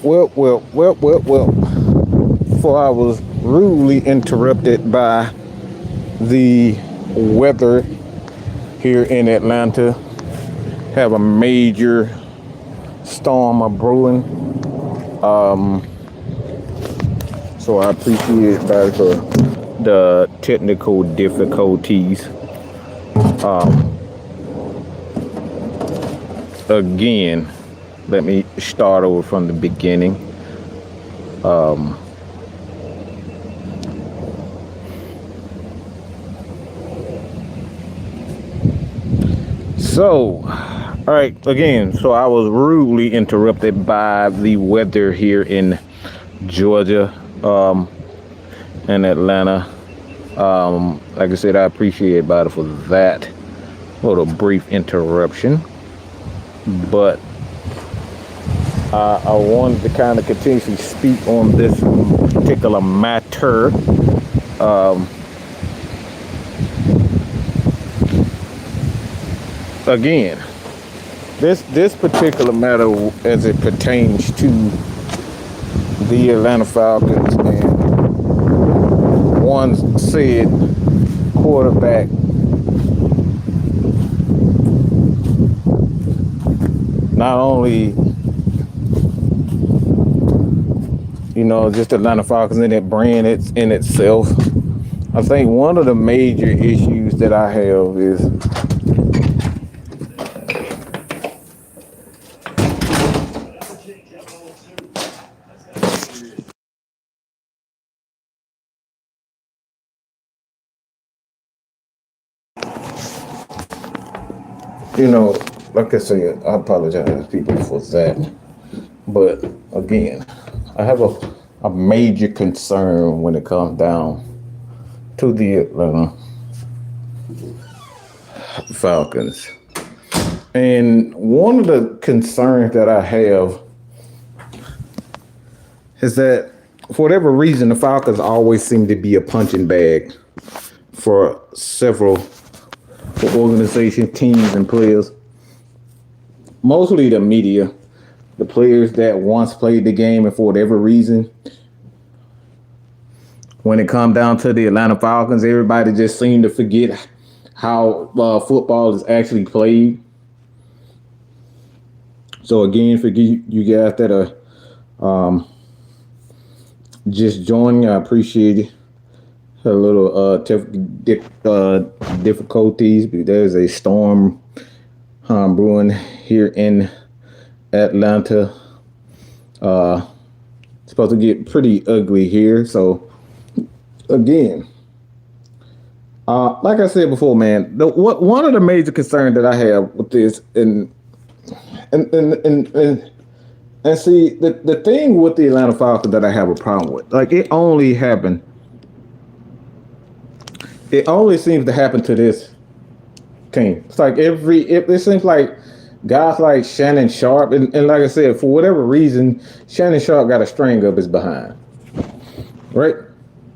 Well. Before I was rudely interrupted by the weather here in Atlanta. Have a major storm of brewing. So I appreciate that for the technical difficulties. Again, let me start over from the beginning. So, all right, again, so I was rudely interrupted by the weather here in Georgia, and Atlanta. Like I said, I appreciate everybody for that little brief interruption. But I wanted to kind of continuously speak on this particular matter. Again, this particular matter as it pertains to the Atlanta Falcons and one said quarterback not only, just Atlanta Falcons and that brand it's in itself. I think one of the major issues that I have is like I said, I apologize to people for that. But again, I have a major concern when it comes down to the Atlanta Falcons. And one of the concerns that I have is that for whatever reason, the Falcons always seem to be a punching bag for several organizations, teams, and players. Mostly the media, the players that once played the game, and for whatever reason, when it comes down to the Atlanta Falcons, everybody just seemed to forget how football is actually played. So again, for you guys that are just joining, I appreciate it. A little difficulties, but there's a storm brewing here in Atlanta. It's supposed to get pretty ugly here. So again, like I said before, man, one of the major concerns that I have with this, and see the thing with the Atlanta Falcons that I have a problem with, like it only seems to happen to this team. It's like it seems like guys like Shannon, Sharpe, and like I said, for whatever reason, Shannon Sharpe got a string up his behind, right?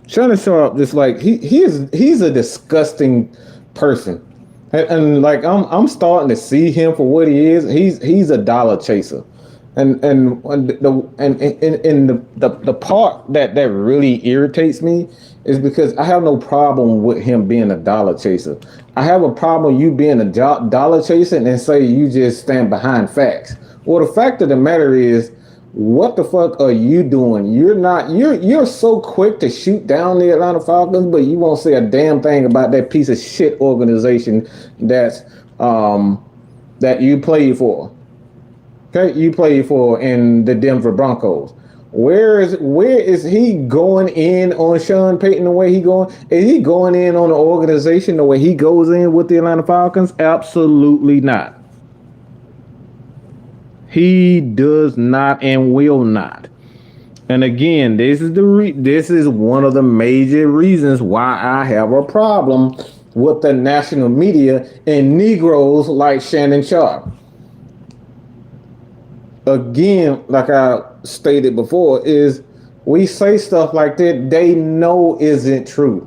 Shannon Sharpe, just like he's a disgusting person, and like I'm starting to see him for what he is. He's a dollar chaser, and the part that really irritates me is because I have no problem with him being a dollar chaser. I have a problem with you being a dollar chaser and say you just stand behind facts. Well, the fact of the matter is, what the fuck are you doing? You're so quick to shoot down the Atlanta Falcons, but you won't say a damn thing about that piece of shit organization that you played for. Okay, you played for in the Denver Broncos. Where is he going in on Sean Payton the way he going? Is he going in on the organization the way he goes in with the Atlanta Falcons? Absolutely not. He does not and will not. And again, this is one of the major reasons why I have a problem with the national media and Negroes like Shannon Sharpe. Again, like I stated before, is we say stuff like that they know isn't true.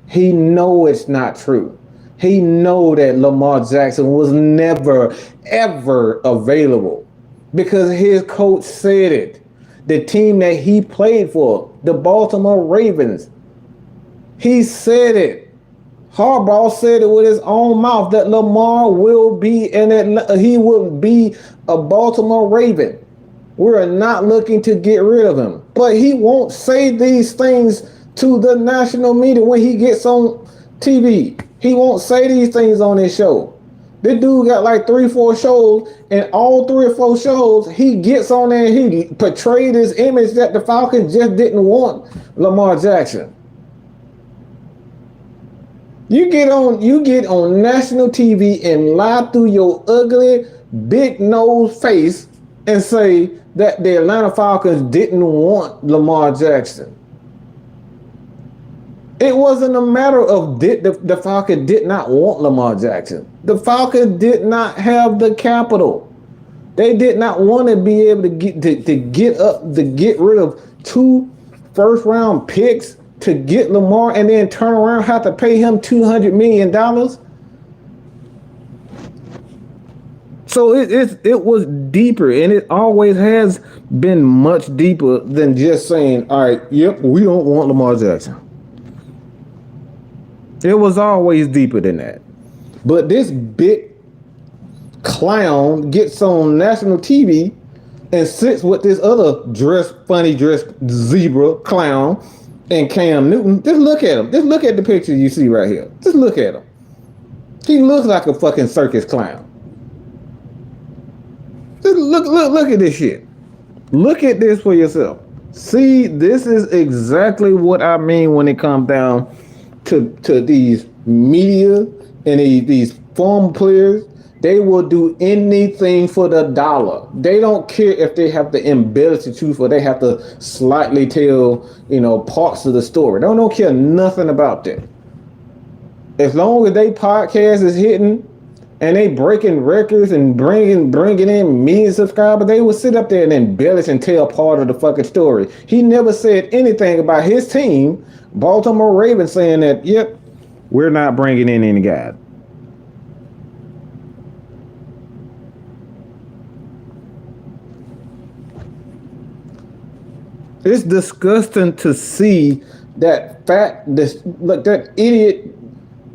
He know it's not true. He know that Lamar Jackson was never, ever available because his coach said it. The team that he played for, the Baltimore Ravens, he said it. Harbaugh said it with his own mouth that Lamar will be he will be a Baltimore Raven. We're not looking to get rid of him. But he won't say these things to the national media when he gets on TV. He won't say these things on his show. This dude got like 3-4 shows, and all 3 or 4 shows, he gets on there and he portrayed his image that the Falcons just didn't want Lamar Jackson. You get on national TV and lie through your ugly, big nose face and say that the Atlanta Falcons didn't want Lamar Jackson. It wasn't a matter of the Falcons did not want Lamar Jackson. The Falcons did not have the capital. They did not want to be able to get rid of 2 first-round picks to get Lamar and then turn around and have to pay him $200 million. So it was deeper, and it always has been much deeper than just saying, all right, yep, we don't want Lamar Jackson. It was always deeper than that. But this big clown gets on national TV and sits with this other funny dressed zebra clown and Cam Newton. Just look at him. Just look at the picture you see right here. Just look at him. He looks like a fucking circus clown. Just look at this shit. Look at this for yourself. See, this is exactly what I mean when it comes down to these media and these former players. They will do anything for the dollar. They don't care if they have to embellish the truth or they have to slightly tell, parts of the story. They don't care nothing about that. As long as they podcast is hitting and they breaking records and bringing in million subscribers, they will sit up there and embellish and tell part of the fucking story. He never said anything about his team, Baltimore Ravens, saying that, yep, we're not bringing in any guys. It's disgusting to see that idiot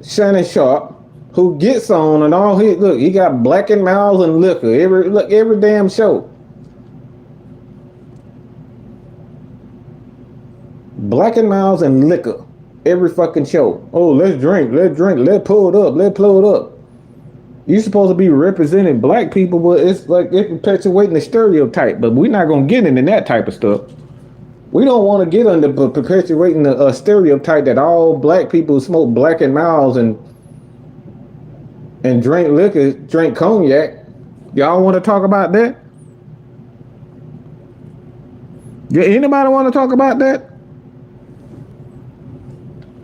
Shannon Sharpe, who gets on and all he got blackened mouths and liquor every damn show. Blackened mouths and liquor every fucking show. Oh, let's drink, let's pull it up. You're supposed to be representing black people, but it's like it's perpetuating the stereotype. But we're not gonna get into that type of stuff. We don't want to get under perpetuating the stereotype that all black people smoke blackened mouths and drink liquor, drink cognac. Y'all want to talk about that? Yeah, anybody want to talk about that?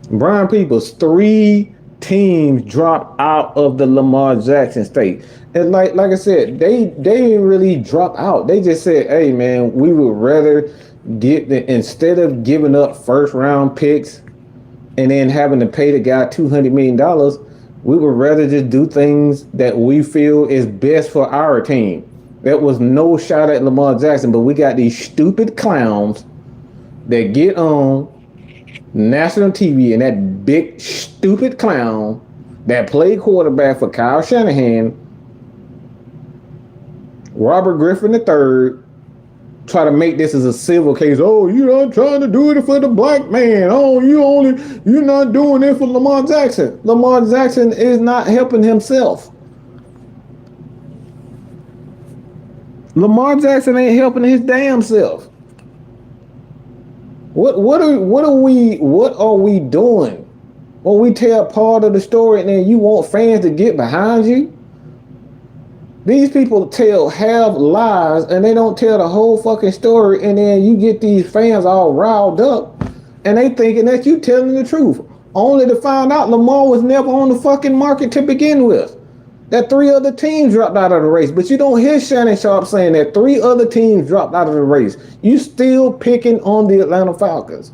Brian Peoples, 3 teams dropped out of the Lamar Jackson state. And like I said, they didn't really drop out. They just said, hey man, we would rather instead of giving up first round picks and then having to pay the guy $200 million, we would rather just do things that we feel is best for our team. There was no shot at Lamar Jackson, but we got these stupid clowns that get on national TV, and that big stupid clown that played quarterback for Kyle Shanahan, Robert Griffin III, try to make this as a civil case. Oh, you're not trying to do it for the black man. Oh, you're not doing it for Lamar Jackson. Lamar Jackson is not helping himself. Lamar Jackson ain't helping his damn self. What are we doing when we tell part of the story and then you want fans to get behind you? These people tell half lies and they don't tell the whole fucking story, and then you get these fans all riled up and they thinking that you telling the truth. Only to find out Lamar was never on the fucking market to begin with. That 3 other teams dropped out of the race, but you don't hear Shannon Sharpe saying that 3 other teams dropped out of the race. You still picking on the Atlanta Falcons.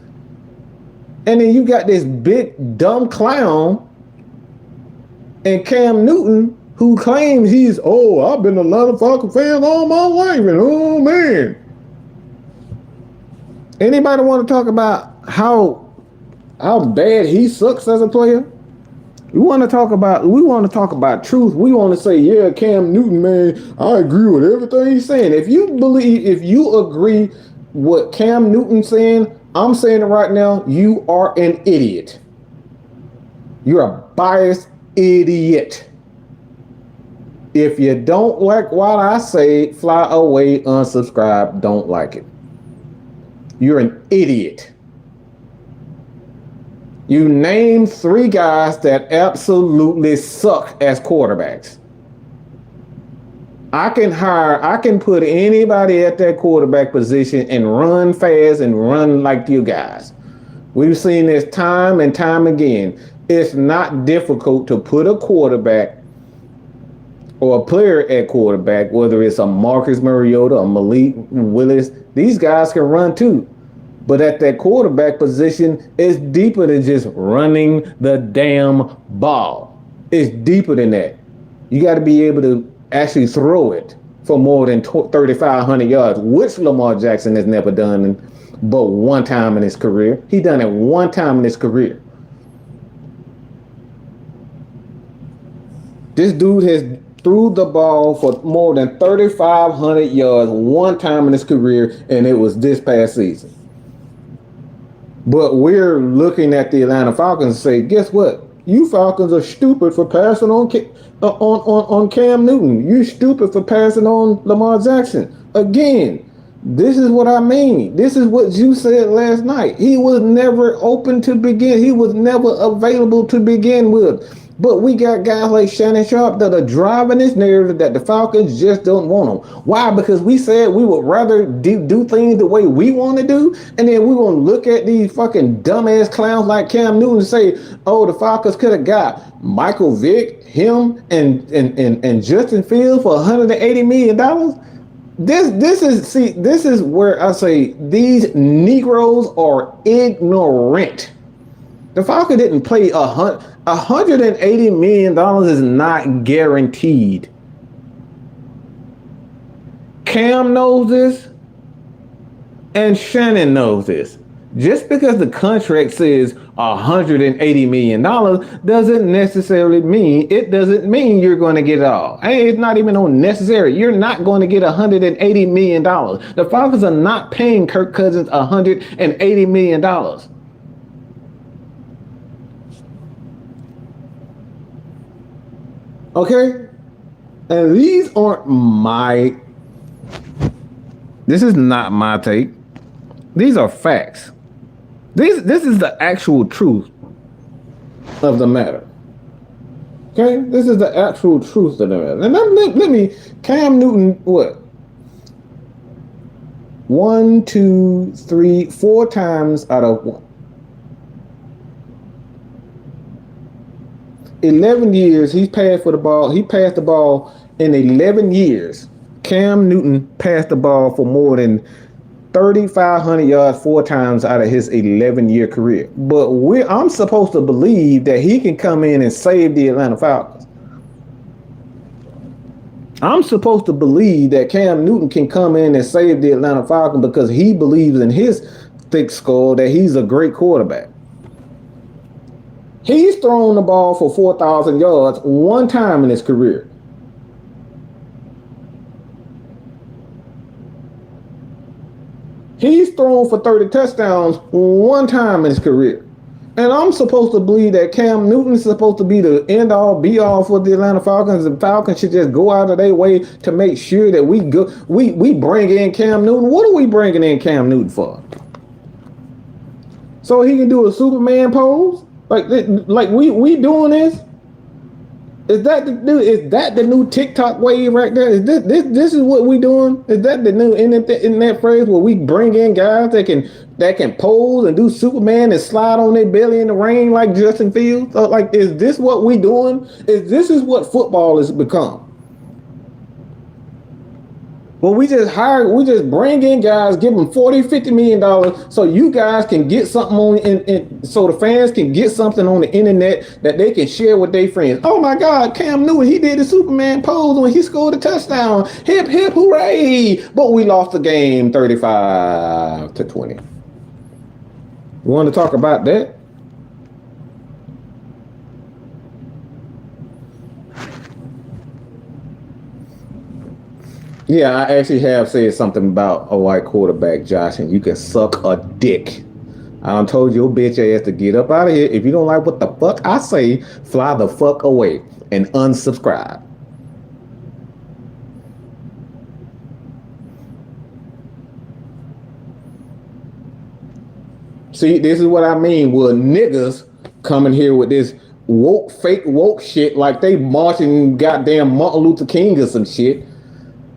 And then you got this big dumb clown and Cam Newton who claims I've been an Atlanta Falcons fan all my life, and oh man. Anybody want to talk about how bad he sucks as a player? We want to talk about truth. We want to say, yeah, Cam Newton, man, I agree with everything he's saying. If you agree what Cam Newton's saying, I'm saying it right now, you are an idiot. You're a biased idiot. If you don't like what I say, fly away, unsubscribe, don't like it. You're an idiot. You name 3 guys that absolutely suck as quarterbacks. I can put anybody at that quarterback position and run fast and run like you guys. We've seen this time and time again. It's not difficult to put a quarterback or a player at quarterback, whether it's a Marcus Mariota or Malik Willis. These guys can run too. But at that quarterback position, it's deeper than just running the damn ball. It's deeper than that. You got to be able to actually throw it for more than 3,500 yards, which Lamar Jackson has never done but one time in his career. He done it one time in his career. This dude has threw the ball for more than 3,500 yards one time in his career, and it was this past season. But we're looking at the Atlanta Falcons and say, guess what? You Falcons are stupid for passing on Cam Newton. You stupid for passing on Lamar Jackson. Again, this is what I mean. This is what you said last night. He was never open to begin. He was never available to begin with. But we got guys like Shannon Sharpe that are driving this narrative that the Falcons just don't want them. Why? Because we said we would rather do things the way we want to do, and then we want to look at these fucking dumbass clowns like Cam Newton and say, oh, the Falcons could have got Michael Vick, him, and Justin Fields for $180 million. This is where I say these Negroes are ignorant. The Falcons didn't play $180 million is not guaranteed. Cam knows this, and Shannon knows this. Just because the contract says $180 million doesn't necessarily mean you're going to get it all. Hey, it's not even unnecessary. You're not going to get $180 million. The Falcons are not paying Kirk Cousins $180 million. Okay? And these aren't this is not my take. These are facts. This is the actual truth of the matter. Okay? This is the actual truth of the matter. And let me, Cam Newton, what? 1, 2, 3, 4 times out of 11 years, he's passed for the ball. He passed the ball in 11 years. Cam Newton passed the ball for more than 3,500 yards 4 times out of his 11-year career. But I'm supposed to believe that he can come in and save the Atlanta Falcons. I'm supposed to believe that Cam Newton can come in and save the Atlanta Falcons because he believes in his thick skull that he's a great quarterback. He's thrown the ball for 4,000 yards one time in his career. He's thrown for 30 touchdowns one time in his career. And I'm supposed to believe that Cam Newton is supposed to be the end-all, be-all for the Atlanta Falcons, and Falcons should just go out of their way to make sure that we bring in Cam Newton. What are we bringing in Cam Newton for? So he can do a Superman pose? Like we doing this? Is that the new? Is that the new TikTok wave right there? Is this is what we doing? Is that the new in that phrase where we bring in guys that can pose and do Superman and slide on their belly in the rain like Justin Fields? Like, is this what we doing? Is what football has become? Well, we just bring in guys, give them $40-50 million so you guys can get something on, so the fans can get something on the internet that they can share with their friends. Oh my God, Cam Newton, he did the Superman pose when he scored a touchdown. Hip, hip, hooray. But we lost the game 35-20. You want to talk about that? Yeah, I actually have said something about a white quarterback, Josh, and you can suck a dick. I done told your bitch ass to get up out of here. If you don't like what the fuck I say, fly the fuck away and unsubscribe. See, this is what I mean. Well, niggas coming here with this fake woke shit like they marching goddamn Martin Luther King or some shit.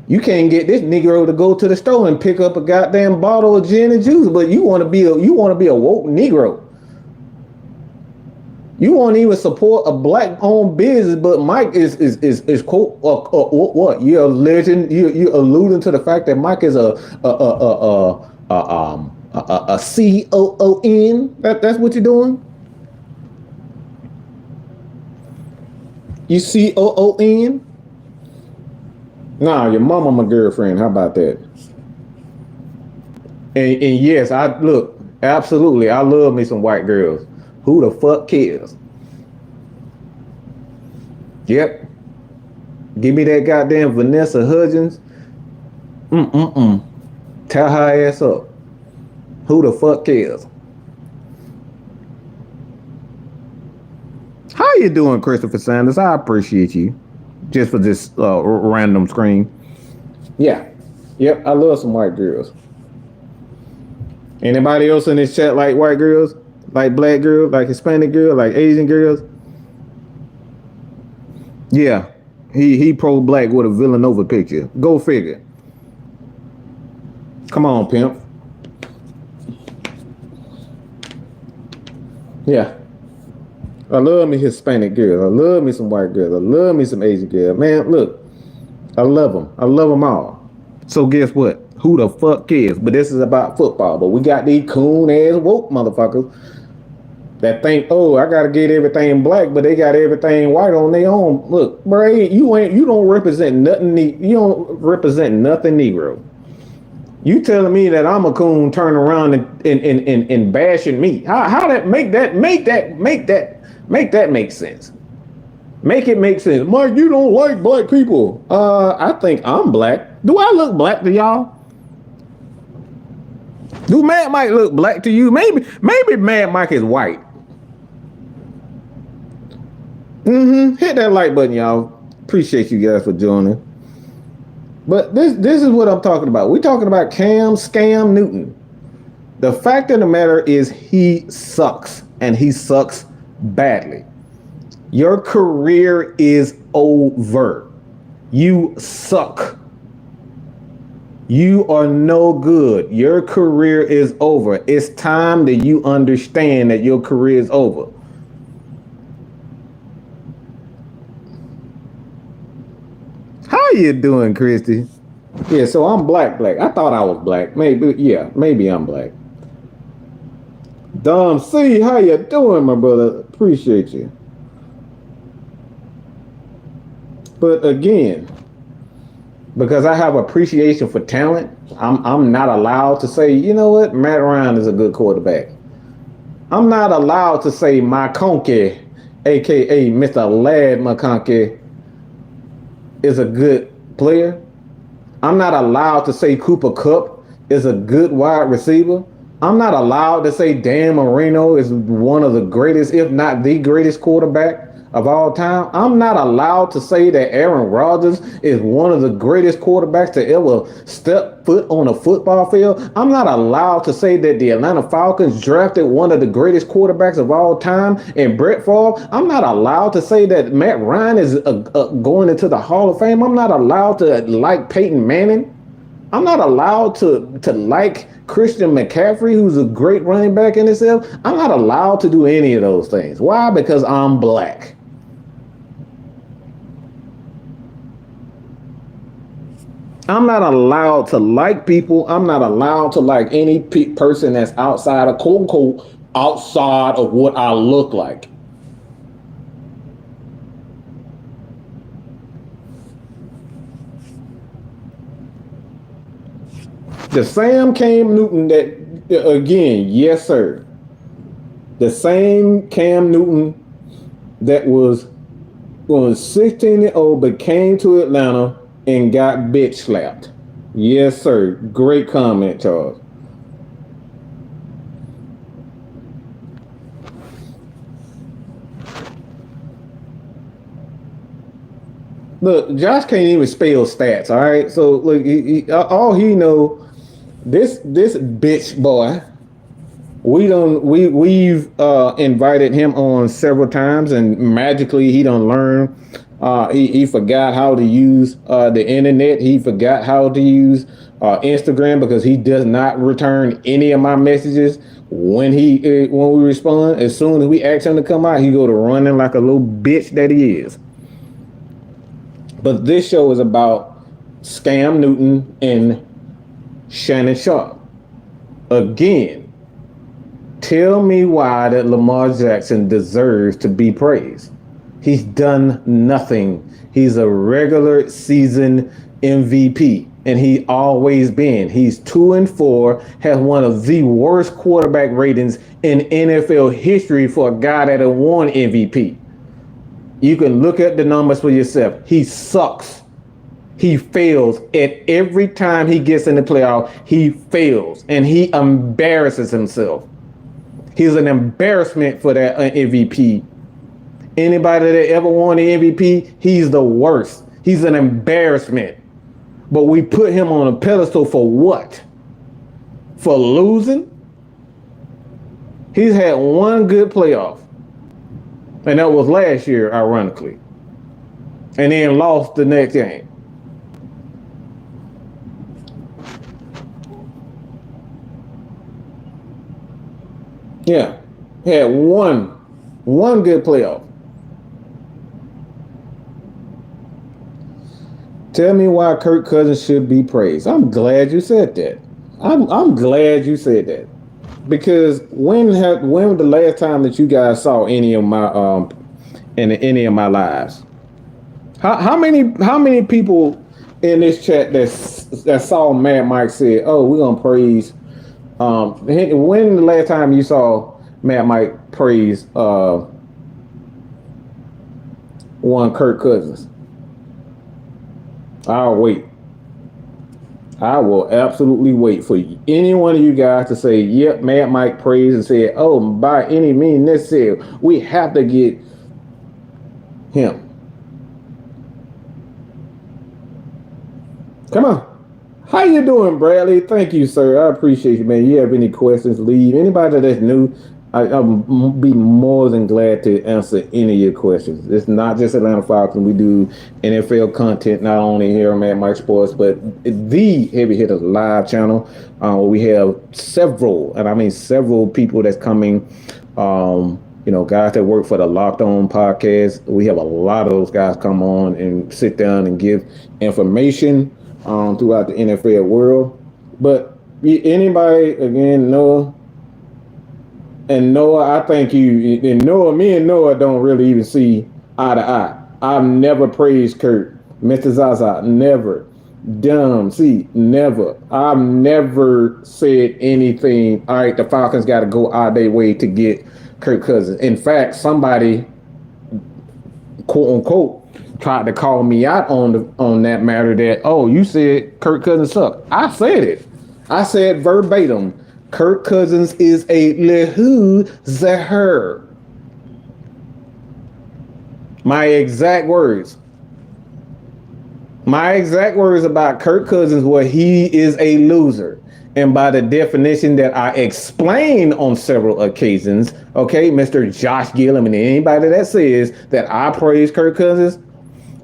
You can't get this Negro to go to the store and pick up a goddamn bottle of gin and juice, but you want to be a woke Negro. You won't even support a black-owned business, but Mike is quote what? You're alleging, you're alluding to the fact that Mike is a COON. That's what you're doing. You COON. Nah, your mama my girlfriend. How about that? And yes, absolutely. I love me some white girls. Who the fuck cares? Yep. Give me that goddamn Vanessa Hudgens. Tell her ass up. Who the fuck cares? How you doing, Christopher Sanders? I appreciate you. Just for this random screen. Yeah. Yep, I love some white girls. Anybody else in this chat like white girls? Like black girls? Like Hispanic girls? Like Asian girls? Yeah. He pro-black with a Villanova picture. Go figure. Come on, pimp. Yeah. I love me Hispanic girls. I love me some white girls. I love me some Asian girls. Man, look, I love them. I love them all. So guess what? Who the fuck cares? But this is about football. But we got these coon ass woke motherfuckers that think, oh, I gotta get everything black, but they got everything white on their own. Look, bro, you don't represent nothing. You don't represent nothing Negro. You telling me that I'm a coon turning around and bashing me? How that make that make sense? Make it make sense. Mike, you don't like black people. I think I'm black. Do I look black to y'all? Do Mad Mike look black to you? Maybe Mad Mike is white. Hit that like button, y'all. Appreciate you guys for joining. But this is what I'm talking about. We're talking about Cam Scam Newton. The fact of the matter is he sucks, and he sucks badly. Your career is over. You suck. You are no good. Your career is over. It's time that you understand that your career is over. How you doing, Christy? Yeah, so I'm black. I thought I was black. Maybe I'm black. Dom C, how you doing, my brother? Appreciate you. But again, because I have appreciation for talent, I'm not allowed to say, you know what, Matt Ryan is a good quarterback. I'm not allowed to say McConkey, aka Mr. Lad McConkey, is a good player. I'm not allowed to say Cooper Kupp is a good wide receiver. I'm not allowed to say Dan Marino is one of the greatest, if not the greatest quarterback. of all time. I'm not allowed to say that Aaron Rodgers is one of the greatest quarterbacks to ever step foot on a football field. I'm not allowed to say that the Atlanta Falcons drafted one of the greatest quarterbacks of all time in Brett Favre. I'm not allowed to say that Matt Ryan is going into the Hall of Fame. I'm not allowed to like Peyton Manning. I'm not allowed to like Christian McCaffrey, who's a great running back in himself. I'm not allowed to do any of those things. Why? Because I'm black. I'm not allowed to like people. I'm not allowed to like any person that's outside of, quote unquote, outside of what I look like. The same Cam Newton that, again, yes, sir. The same Cam Newton that was 16-year-old but came to Atlanta and got bitch slapped. Yes, sir. Great comment, Charles. Look, Josh can't even spell stats, all right? So, look, all he know, this bitch boy, we've invited him on several times, and magically he done learn. He forgot how to use the internet. He forgot how to use Instagram because he does not return any of my messages when we respond. As soon as we ask him to come out, he go to running like a little bitch that he is. But this show is about Scam Newton and Shannon Sharpe. Again, tell me why that Lamar Jackson deserves to be praised. He's done nothing. He's a regular season MVP, and he always been. He's 2-4, has one of the worst quarterback ratings in NFL history for a guy that had won MVP. You can look at the numbers for yourself. He sucks. He fails at every time he gets in the playoff. He fails, and he embarrasses himself. He's an embarrassment for that MVP. Anybody that ever won the MVP, he's the worst. He's an embarrassment. But we put him on a pedestal for what? For losing? He's had one good playoff. And that was last year, ironically. And then lost the next game. Yeah. Had one good playoff. Tell me why Kirk Cousins should be praised. I'm glad you said that. I'm glad you said that. Because when was the last time that you guys saw any of my any of my lives? How many people in this chat that saw Mad Mike said, "Oh, we're gonna praise"? When the last time you saw Mad Mike praise one Kirk Cousins? I'll wait. I will absolutely wait for any one of you guys to say, yep, Mad Mike praised and said, oh, by any means necessary, we have to get him. Come on. How you doing, Bradley? Thank you, sir. I appreciate you, man. You have any questions, leave. Anybody that's new, I'll be more than glad to answer any of your questions. It's not just Atlanta Falcons. We do NFL content, not only here on Mad Mike Sports, but the Heavy Hitters Live channel. We have several, and I mean several people that's coming, guys that work for the Locked On podcast. We have a lot of those guys come on and sit down and give information throughout the NFL world. But anybody, again, Noah, and Noah, I thank you. And Noah, me and Noah don't really even see eye to eye. I've never praised Kurt. Mr. Zaza, never. Dumb, see, never. I've never said anything. All right, the Falcons got to go out their way to get Kirk Cousins. In fact, somebody, quote unquote, tried to call me out on that matter that, oh, you said Kirk Cousins sucked. I said it. I said verbatim, Kirk Cousins is a lehu zaher. My exact words. My exact words about Kirk Cousins were he is a loser. And by the definition that I explained on several occasions, okay, Mr. Josh Gillum and anybody that says that I praise Kirk Cousins,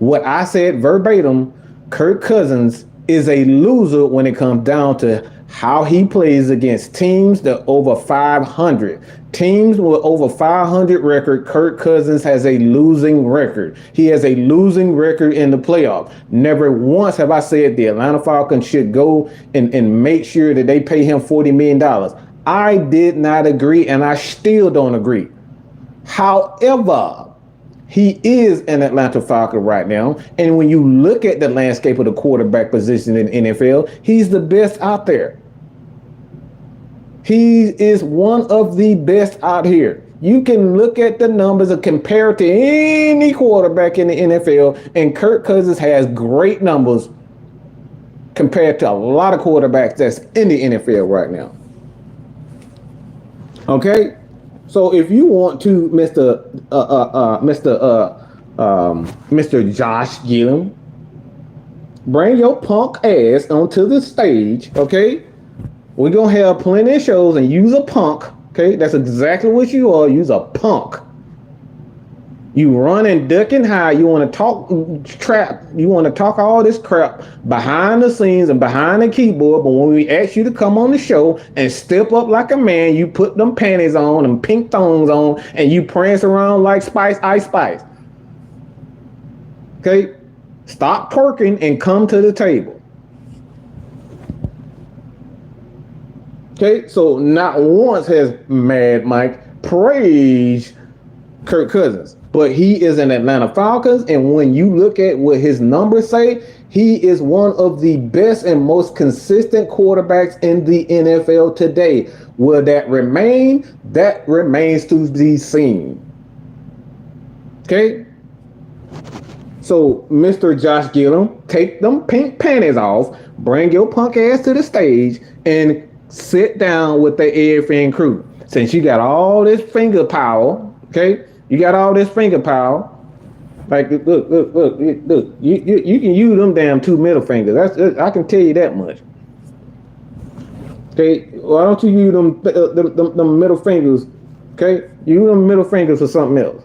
what I said verbatim, Kirk Cousins is a loser when it comes down to how he plays against teams that over 500. Teams with over 500 record, Kirk Cousins has a losing record. He has a losing record in the playoff. Never once have I said the Atlanta Falcons should go and make sure that they pay him $40 million. I did not agree, and I still don't agree. However, he is an Atlanta Falcon right now. And when you look at the landscape of the quarterback position in the NFL, he's the best out there. He is one of the best out here. You can look at the numbers and compare it to any quarterback in the NFL, and Kirk Cousins has great numbers compared to a lot of quarterbacks that's in the NFL right now. Okay? So if you want to, Mr. Josh Gillum, bring your punk ass onto the stage, okay? We're gonna have plenty of shows and use a punk, okay? That's exactly what you are. Use a punk. You run and duck and hide. You want to talk trap. You want to talk all this crap behind the scenes and behind the keyboard. But when we ask you to come on the show and step up like a man, you put them panties on, them pink thongs on, and you prance around like Ice Spice. Okay? Stop twerking and come to the table. Okay? So not once has Mad Mike praised Kirk Cousins. But he is an Atlanta Falcons, and when you look at what his numbers say, he is one of the best and most consistent quarterbacks in the NFL today. Will that remain? That remains to be seen. Okay? So, Mr. Josh Gillum, take them pink panties off, bring your punk ass to the stage, and sit down with the AFN crew. Since you got all this finger power, okay? You got all this finger power. Like, look. You can use them damn two middle fingers. That's I can tell you that much. Okay, why don't you use them middle fingers? Okay, use them middle fingers for something else.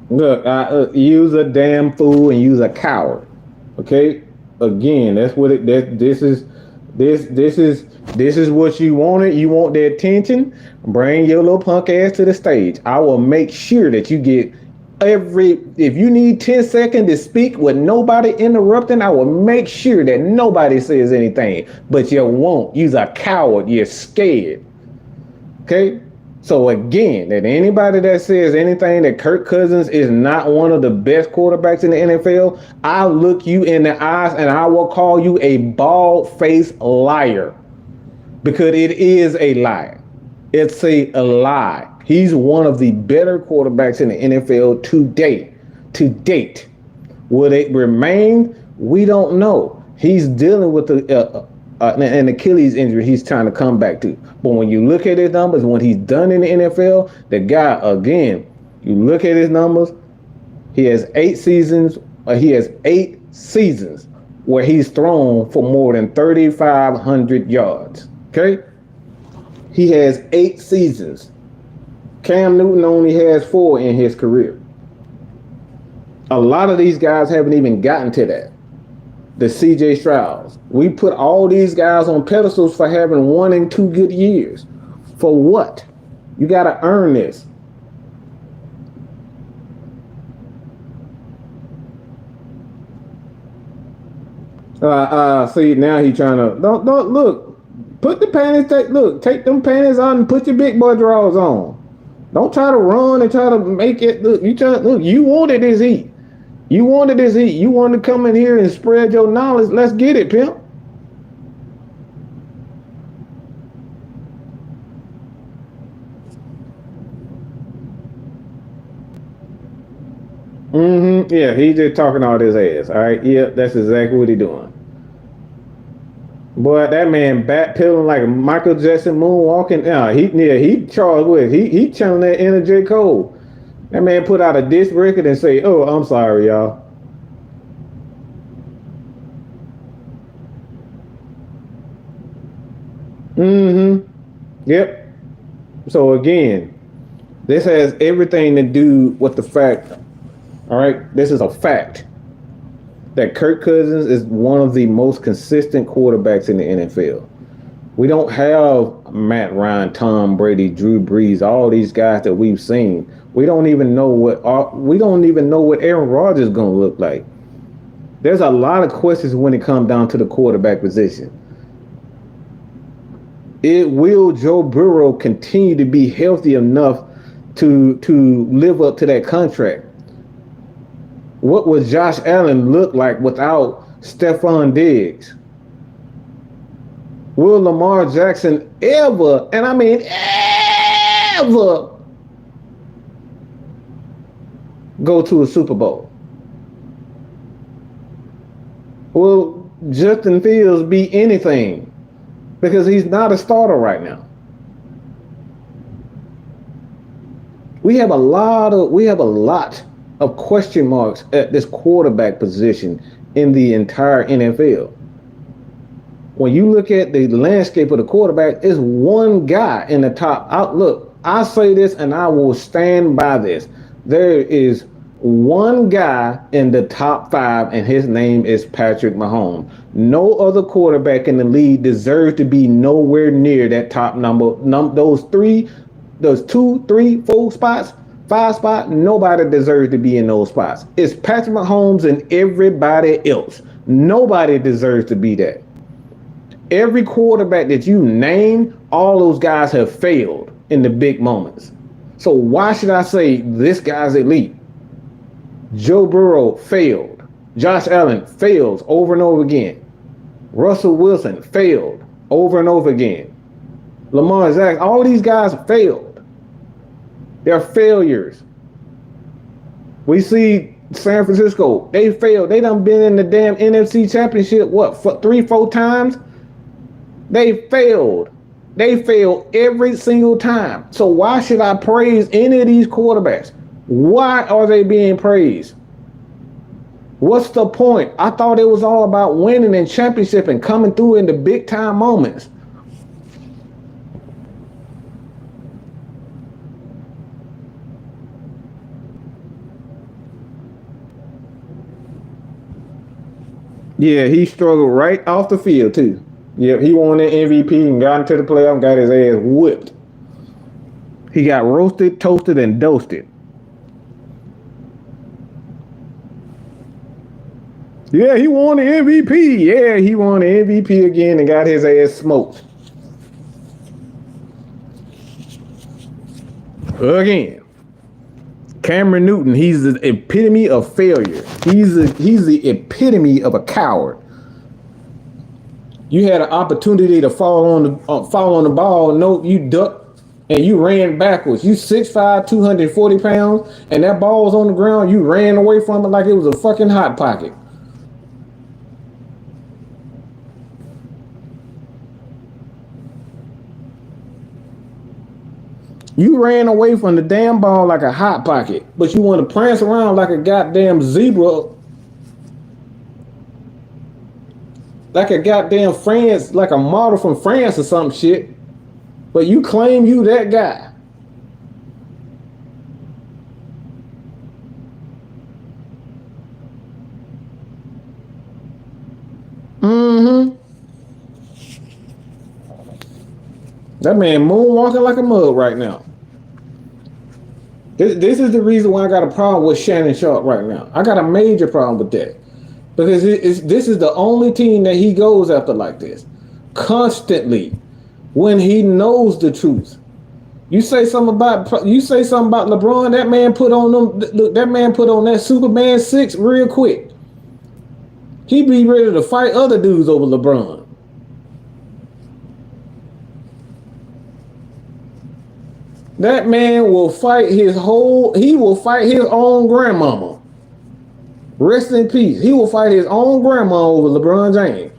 Look, use a damn fool and use a coward. Okay, again, that's what it. This is what you wanted. You want the attention. Bring your little punk ass to the stage. I will make sure that you get if you need 10 seconds to speak with nobody interrupting, I will make sure that nobody says anything. But you won't. You're a coward. You're scared. Okay? So again, that anybody that says anything that Kirk Cousins is not one of the best quarterbacks in the NFL, I'll look you in the eyes and I will call you a bald-faced liar. Because it is a lie. It's a lie. He's one of the better quarterbacks in the NFL to date. Will it remain? We don't know. He's dealing with an Achilles injury he's trying to come back to. But when you look at his numbers, when he's done in the NFL, the guy, again, you look at his numbers, he has 8 seasons where he's thrown for more than 3,500 yards. Okay? He has 8 seasons. Cam Newton only has 4 in his career. A lot of these guys haven't even gotten to that. The CJ Strouds. We put all these guys on pedestals for having 1 and 2 good years. For what? You got to earn this. See, now he's trying to don't look. Put the panties. Take them panties on and put your big boy drawers on. Don't try to run and try to make it look. You wanted this heat. You wanted this heat. You wanted to come in here and spread your knowledge. Let's get it, pimp. Yeah, he just talking all his ass. All right. Yeah, that's exactly what he doing. Boy, that man backpedaling like a Michael Jackson moonwalking. He charged with he channeling that inner J. Cole. That man put out a disc record and say, "Oh, I'm sorry, y'all." Mm-hmm. Yep. So again, this has everything to do with the fact. All right, this is a fact that Kirk Cousins is one of the most consistent quarterbacks in the NFL. We don't have Matt Ryan, Tom Brady, Drew Brees, all these guys that we've seen. We don't even know what Aaron Rodgers is going to look like. There's a lot of questions when it comes down to the quarterback position. Will Joe Burrow continue to be healthy enough to live up to that contract? What would Josh Allen look like without Stephon Diggs? Will Lamar Jackson ever, and I mean ever, go to a Super Bowl? Will Justin Fields be anything? Because he's not a starter right now. We have a lot of question marks at this quarterback position in the entire NFL. When you look at the landscape of the quarterback, it's one guy in the top. Look, I say this and I will stand by this. There is one guy in the top 5, and his name is Patrick Mahomes. No other quarterback in the league deserves to be nowhere near that top number. Those 2, 3, 4 spots, 5 spots, nobody deserves to be in those spots. It's Patrick Mahomes and everybody else. Nobody deserves to be that. Every quarterback that you name, all those guys have failed in the big moments. So why should I say this guy's elite? Joe Burrow failed. Josh Allen fails over and over again. Russell Wilson failed over and over again. Lamar Jackson, all these guys failed. They're failures. We see San Francisco, they failed. They done been in the damn NFC Championship, 3-4 times? They failed. They failed every single time. So why should I praise any of these quarterbacks? Why are they being praised? What's the point? I thought it was all about winning and championship and coming through in the big time moments. Yeah, he struggled right off the field too. Yep, he won the MVP and got into the playoff and got his ass whipped. He got roasted, toasted, and toasted. Yeah, he won the MVP. Yeah, he won the MVP again and got his ass smoked. Again. Cameron Newton, he's the epitome of failure. He's the epitome of a coward. You had an opportunity to fall on the ball. No, you ducked and you ran backwards. You 6'5", 240 pounds, and that ball was on the ground. You ran away from it like it was a fucking hot pocket. You ran away from the damn ball like a hot pocket, but you want to prance around like a goddamn zebra, like a goddamn France, like a model from France or some shit. But you claim you that guy. Mm-hmm. That man moonwalking like a mug right now. This is the reason why I got a problem with Shannon Sharpe right now. I got a major problem with that. Because this is the only team that he goes after like this. Constantly. When he knows the truth. You say something about LeBron, that man put on that Superman 6 real quick. He be ready to fight other dudes over LeBron. That man will fight his own grandmama. Rest in peace. He will fight his own grandma over LeBron James.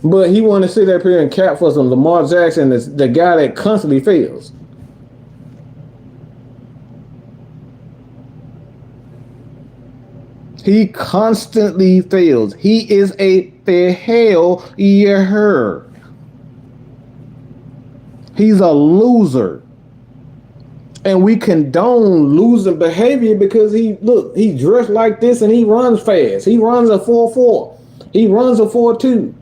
But he want to sit up here and cap for some Lamar Jackson, is the guy that constantly fails. He constantly fails. He is a failure. He's a loser. And we condone losing behavior because he dressed like this and he runs fast. He runs a 4.4. He runs a 4.2.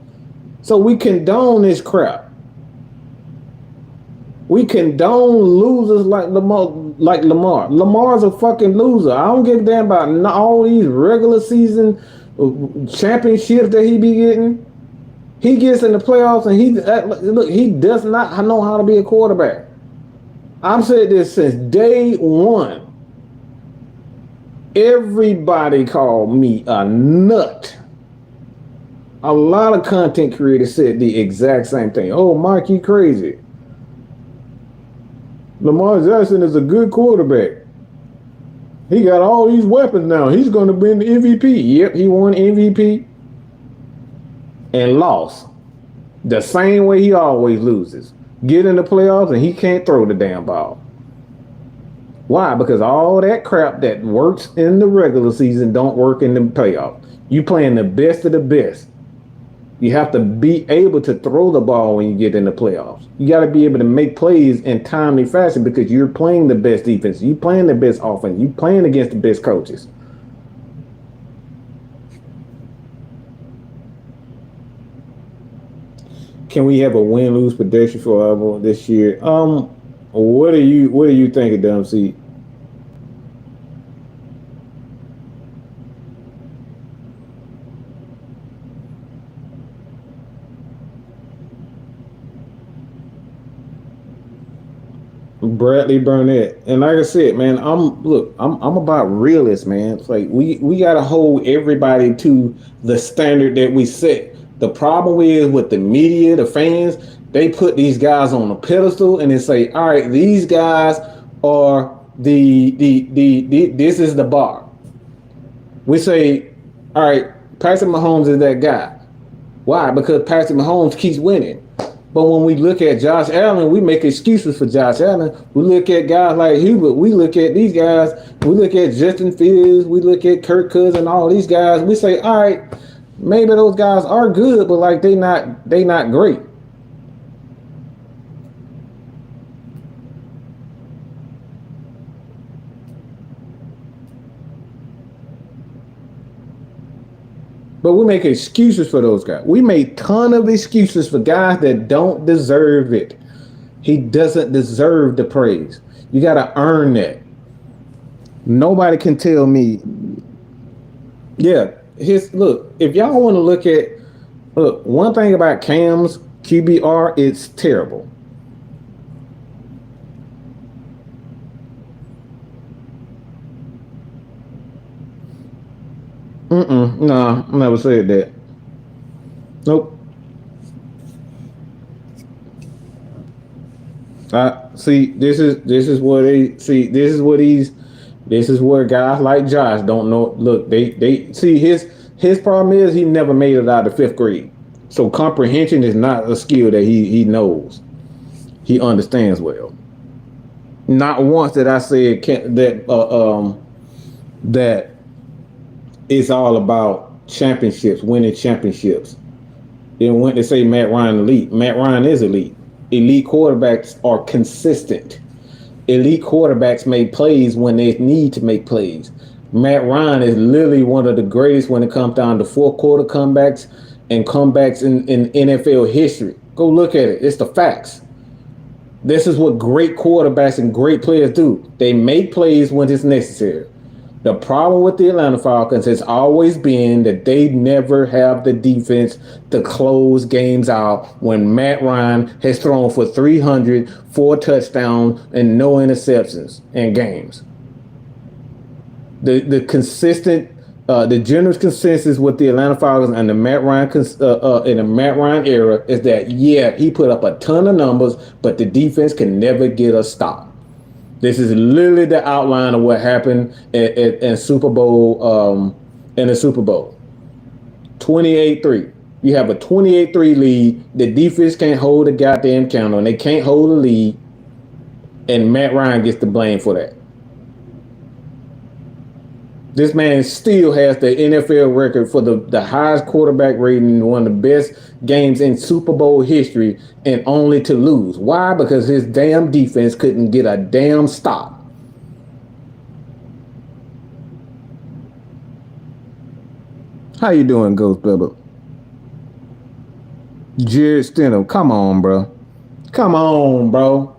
So we condone this crap. We condone losers like Lamar. Lamar's a fucking loser. I don't give a damn about all these regular season championships that he be getting. He gets in the playoffs and he does not know how to be a quarterback. I've said this since day one. Everybody called me a nut. A lot of content creators said the exact same thing. Oh, Mike, you crazy. Lamar Jackson is a good quarterback. He got all these weapons now. He's going to be the MVP. Yep, he won MVP and lost. The same way he always loses. Get in the playoffs and he can't throw the damn ball. Why? Because all that crap that works in the regular season don't work in the playoffs. You playing the best of the best. You have to be able to throw the ball when you get in the playoffs. You got to be able to make plays in timely fashion because you're playing the best defense. You're playing the best offense. You're playing against the best coaches. Can we have a win-lose prediction for this year? What do you think of Dumb C? Bradley Burnett. And like I said, man, I'm about realist, man. It's like we gotta hold everybody to the standard that we set. The problem is with the media, the fans, they put these guys on a pedestal and they say, all right, these guys are the this is the bar. We say, all right, Patrick Mahomes is that guy. Why? Because Patrick Mahomes keeps winning. But when we look at Josh Allen, we make excuses for Josh Allen. We look at guys like Hubert. We look at these guys. We look at Justin Fields. We look at Kirk Cousins, all these guys. We say, all right, maybe those guys are good, but like they not great. But we make excuses for those guys. We make ton of excuses for guys that don't deserve it. He doesn't deserve the praise. You got to earn that. Nobody can tell me. Yeah, look. If y'all want to look, one thing about Cam's QBR, it's terrible. No, I never said that. Nope. See, this is what they see. This is where guys like Josh don't know. Look, they see his problem is he never made it out of fifth grade. So comprehension is not a skill that he knows. He understands well. Not once did I say that it's all about championships, winning championships. Then when they say Matt Ryan elite, Matt Ryan is elite. Elite quarterbacks are consistent. Elite quarterbacks make plays when they need to make plays. Matt Ryan is literally one of the greatest when it comes down to fourth quarter comebacks and comebacks in NFL history. Go look at it. It's the facts. This is what great quarterbacks and great players do. They make plays when it's necessary. The problem with the Atlanta Falcons has always been that they never have the defense to close games out when Matt Ryan has thrown for 300, 4 touchdowns, and no interceptions in games. The consistent, the general consensus with the Atlanta Falcons and the Matt Ryan in the Matt Ryan era is that, yeah, he put up a ton of numbers, but the defense can never get a stop. This is literally the outline of what happened in Super Bowl, in the Super Bowl. 28-3. You have a 28-3 lead. The defense can't hold a goddamn counter, and they can't hold a lead. And Matt Ryan gets the blame for that. This man still has the NFL record for the highest quarterback rating, one of the best games in Super Bowl history, and only to lose. Why? Because his damn defense couldn't get a damn stop. How you doing, Ghost Bubba? Jared Stidham, come on, bro. Come on, bro.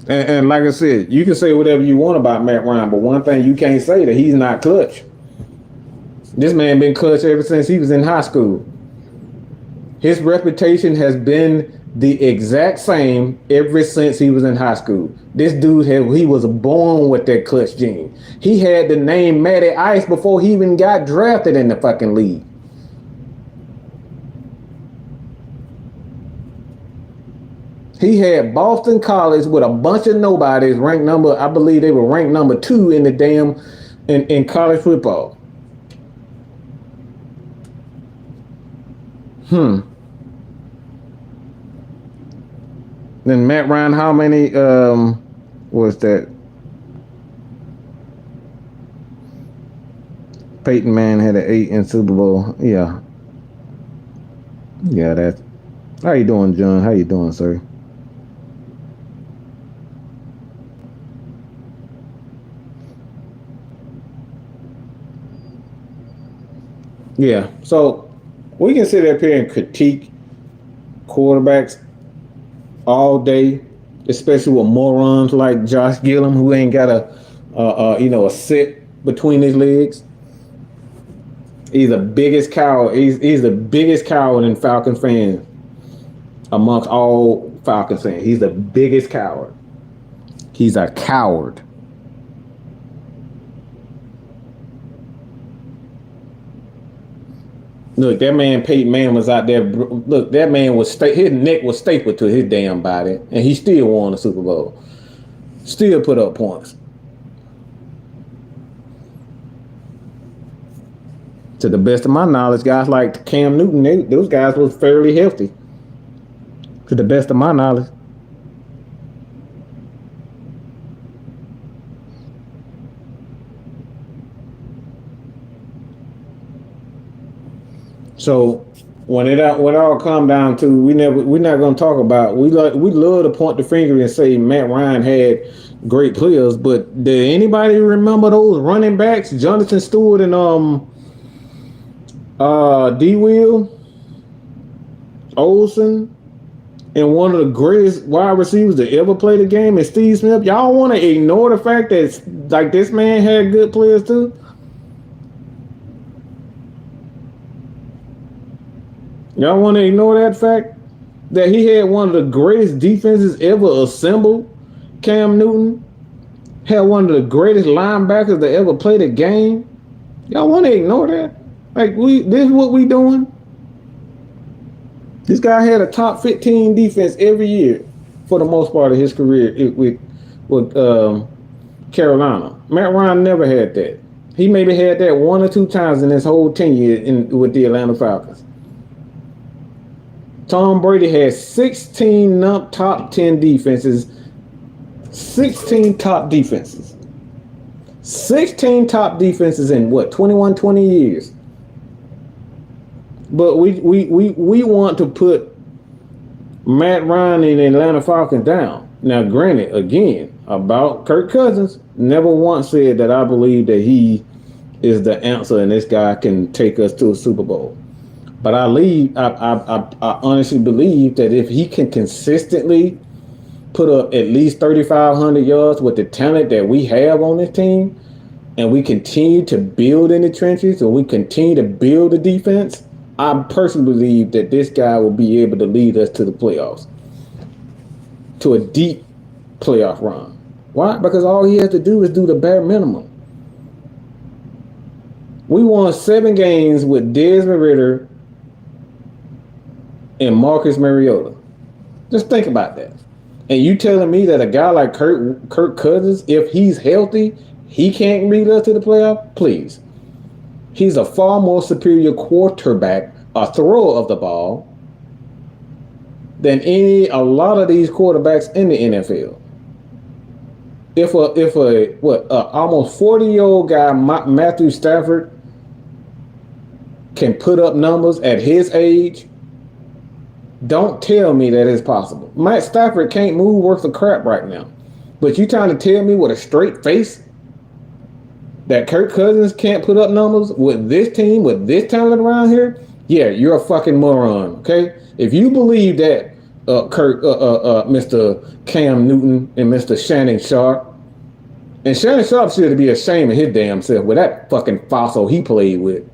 And like I said, you can say whatever you want about Matt Ryan, but one thing you can't say that he's not clutch. This man been clutch ever since he was in high school. His reputation has been the exact same ever since he was in high school. This dude he was born with that clutch gene. He had the name Matty Ice before he even got drafted in the fucking league. He had Boston College with a bunch of nobodies ranked number, I believe they were ranked number 2 in the damn in college football. Then Matt Ryan, how many was that? Peyton Manning had an 8 in Super Bowl. Yeah, that's. How you doing, John? How you doing, sir? Yeah, so we can sit up here and critique quarterbacks all day, especially with morons like Josh Gillum, who ain't got a set between his legs. He's the biggest coward. He's the biggest coward in Falcons fans amongst all Falcons fans. He's the biggest coward. He's a coward. Look, that man Peyton Manning was out there. Look, that man was his neck was stapled to his damn body, and he still won the Super Bowl. Still put up points. To the best of my knowledge, guys like Cam Newton, those guys was fairly healthy. To the best of my knowledge. So when it all come down to, we're not gonna talk about. We love to point the finger and say Matt Ryan had great players, but did anybody remember those running backs, Jonathan Stewart and D. Will Olsen, and one of the greatest wide receivers to ever play the game is Steve Smith? Y'all want to ignore the fact that like this man had good players too? Y'all want to ignore that fact that he had one of the greatest defenses ever assembled? Cam Newton had one of the greatest linebackers to ever play the game. Y'all want to ignore that? Like this is what we doing? This guy had a top 15 defense every year for the most part of his career with Carolina. Matt Ryan never had that. He maybe had that 1 or 2 times in his whole tenure with the Atlanta Falcons. Tom Brady had 16 top 10 defenses. 16 top defenses. 16 top defenses in what, 20 years. But we want to put Matt Ryan and the Atlanta Falcons down. Now, granted, again, about Kirk Cousins, never once said that I believe that he is the answer and this guy can take us to a Super Bowl. But I honestly believe that if he can consistently put up at least 3,500 yards with the talent that we have on this team, and we continue to build in the trenches, and we continue to build the defense, I personally believe that this guy will be able to lead us to the playoffs, to a deep playoff run. Why? Because all he has to do is do the bare minimum. We won 7 games with Desmond Ridder and Marcus Mariota. Just think about that. And you telling me that a guy like Kirk Cousins, if he's healthy, he can't lead us to the playoff? Please. He's a far more superior quarterback, a thrower of the ball, than a lot of these quarterbacks in the NFL. If a almost 40-year-old guy, Matthew Stafford, can put up numbers at his age, don't tell me that it's possible. Matt Stafford can't move worth of crap right now. But you trying to tell me with a straight face that Kirk Cousins can't put up numbers with this team, with this talent around here? Yeah, you're a fucking moron, okay? If you believe that, Mr. Cam Newton and Mr. Shannon Sharpe, and Shannon Sharpe should be ashamed of his damn self with that fucking fossil he played with.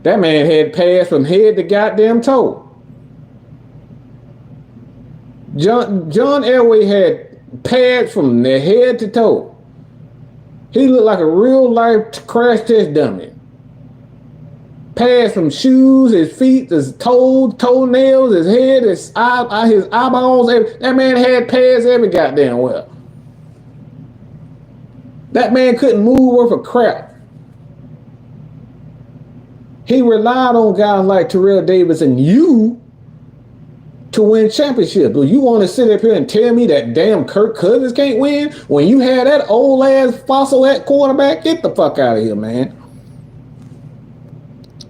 That man had pads from head to goddamn toe. John Elway had pads from their head to toe. He looked like a real life crash test dummy. Pads from shoes, his feet, his toenails, his head, his eyeballs. That man had pads every goddamn well. That man couldn't move worth a crap. He relied on guys like Terrell Davis and you to win championships. But you want to sit up here and tell me that damn Kirk Cousins can't win when you had that old ass fossil at quarterback? Get the fuck out of here, man.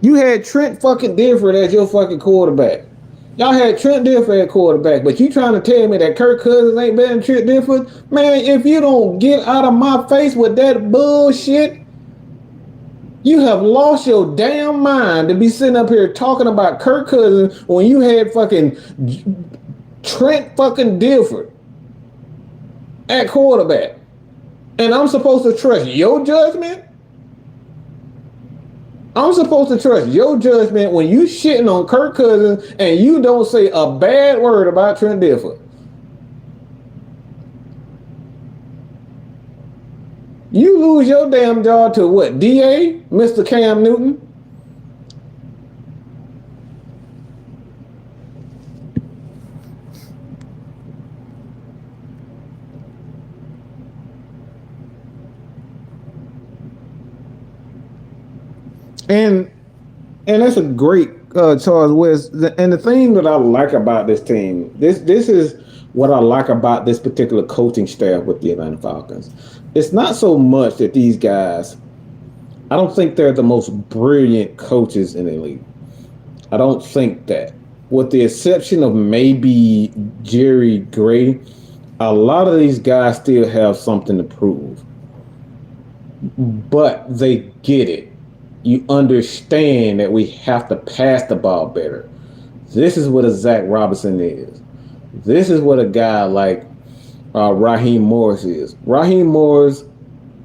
You had Trent fucking Dilfer as your fucking quarterback. Y'all had Trent Dilfer at quarterback, but you trying to tell me that Kirk Cousins ain't better than Trent Dilfer? Man, if you don't get out of my face with that bullshit, you have lost your damn mind to be sitting up here talking about Kirk Cousins when you had fucking Trent fucking Dilfer at quarterback. And I'm supposed to trust your judgment? I'm supposed to trust your judgment when you shitting on Kirk Cousins and you don't say a bad word about Trent Dilfer. You lose your damn job to what? DA? Mr. Cam Newton? And that's a great Charles West. And the thing that I like about this team, this is what I like about this particular coaching staff with the Atlanta Falcons. It's not so much that these guys, I don't think they're the most brilliant coaches in the league. I don't think that. With the exception of maybe Jerry Gray, a lot of these guys still have something to prove. But they get it. You understand that we have to pass the ball better. This is what a Zach Robinson is. This is what a guy like Raheem Morris is. Raheem Morris,